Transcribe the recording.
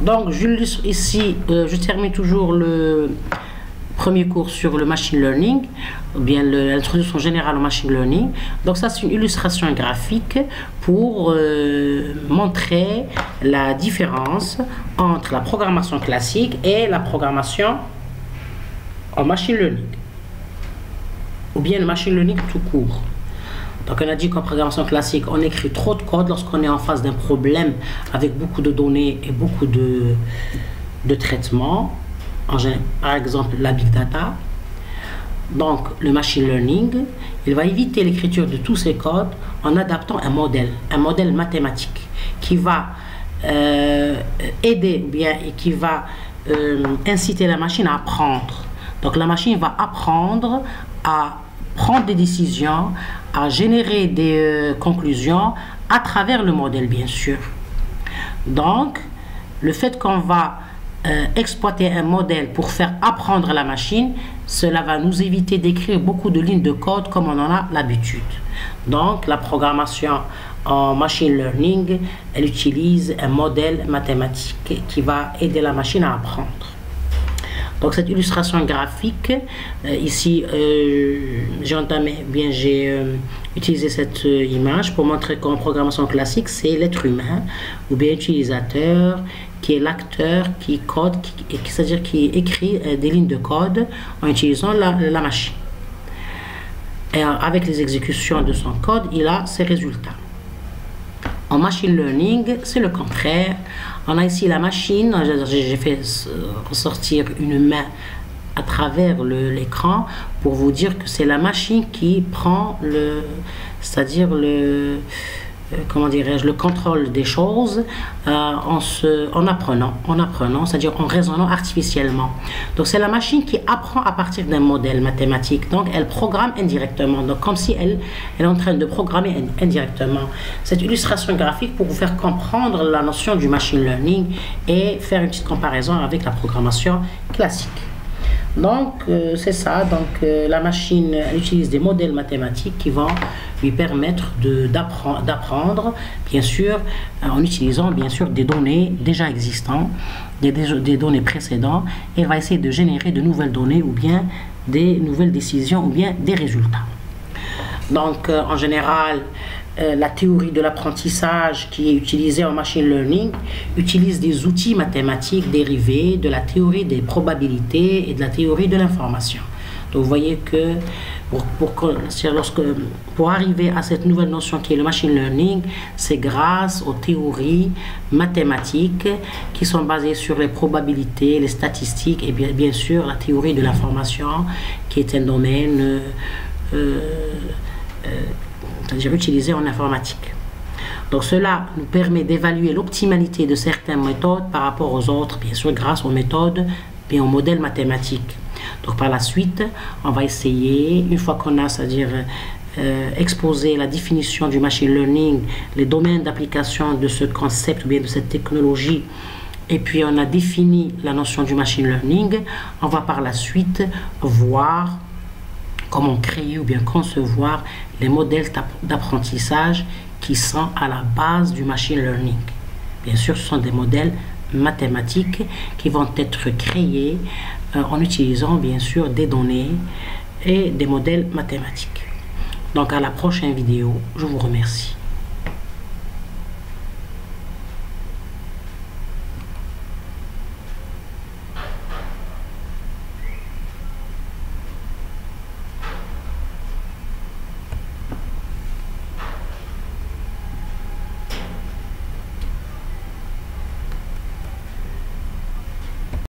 Donc, ici, je termine toujours le premier cours sur le machine learning, ou bien l'introduction générale au machine learning. Donc ça, c'est une illustration graphique pour montrer la différence entre la programmation classique et la programmation en machine learning, ou bien le machine learning tout court. Donc on a dit qu'en programmation classique, on écrit trop de code lorsqu'on est en face d'un problème avec beaucoup de données et beaucoup de traitements. Par exemple, la big data. Donc, le machine learning, il va éviter l'écriture de tous ces codes en adaptant un modèle mathématique qui va aider, ou bien qui va inciter la machine à apprendre. Donc, la machine va apprendre à prendre des décisions, à générer des conclusions à travers le modèle, bien sûr. Donc, le fait qu'on va exploiter un modèle pour faire apprendre la machine, cela va nous éviter d'écrire beaucoup de lignes de code comme on en a l'habitude. Donc la programmation en machine learning, elle utilise un modèle mathématique qui va aider la machine à apprendre. Donc cette illustration graphique, ici j'ai utilisé cette image pour montrer qu'en programmation classique, c'est l'être humain ou bien utilisateur qui est l'acteur qui code, c'est-à-dire qui écrit des lignes de code en utilisant la machine. Et avec les exécutions de son code, il a ses résultats. En machine learning, c'est le contraire. On a ici la machine, j'ai fait ressortir une main à travers l'écran pour vous dire que c'est la machine qui prend c'est-à-dire comment dirais-je, le contrôle des choses en apprenant, c'est-à-dire en raisonnant artificiellement. Donc c'est la machine qui apprend à partir d'un modèle mathématique. Donc elle programme indirectement, donc comme si elle est en train de programmer indirectement. Cette illustration graphique pour vous faire comprendre la notion du machine learning et faire une petite comparaison avec la programmation classique. Donc c'est ça, donc la machine elle utilise des modèles mathématiques qui vont lui permettre d'apprendre, bien sûr, en utilisant bien sûr des données déjà existantes, des données précédentes, et elle va essayer de générer de nouvelles données ou bien des nouvelles décisions ou bien des résultats. Donc en général, la théorie de l'apprentissage qui est utilisée en machine learning utilise des outils mathématiques dérivés de la théorie des probabilités et de la théorie de l'information. Donc vous voyez que pour arriver à cette nouvelle notion qui est le machine learning, c'est grâce aux théories mathématiques qui sont basées sur les probabilités, les statistiques et bien sûr la théorie de l'information qui est un domaine c'est-à-dire utilisé en informatique. Donc cela nous permet d'évaluer l'optimalité de certaines méthodes par rapport aux autres, bien sûr grâce aux méthodes et aux modèles mathématiques. Donc par la suite, on va essayer, une fois qu'on a, c'est-à-dire exposé la définition du machine learning, les domaines d'application de ce concept ou bien de cette technologie, et puis on a défini la notion du machine learning, on va par la suite voir comment créer ou bien concevoir les modèles d'apprentissage qui sont à la base du machine learning. Bien sûr, ce sont des modèles mathématiques qui vont être créés en utilisant bien sûr des données et des modèles mathématiques. Donc à la prochaine vidéo, je vous remercie.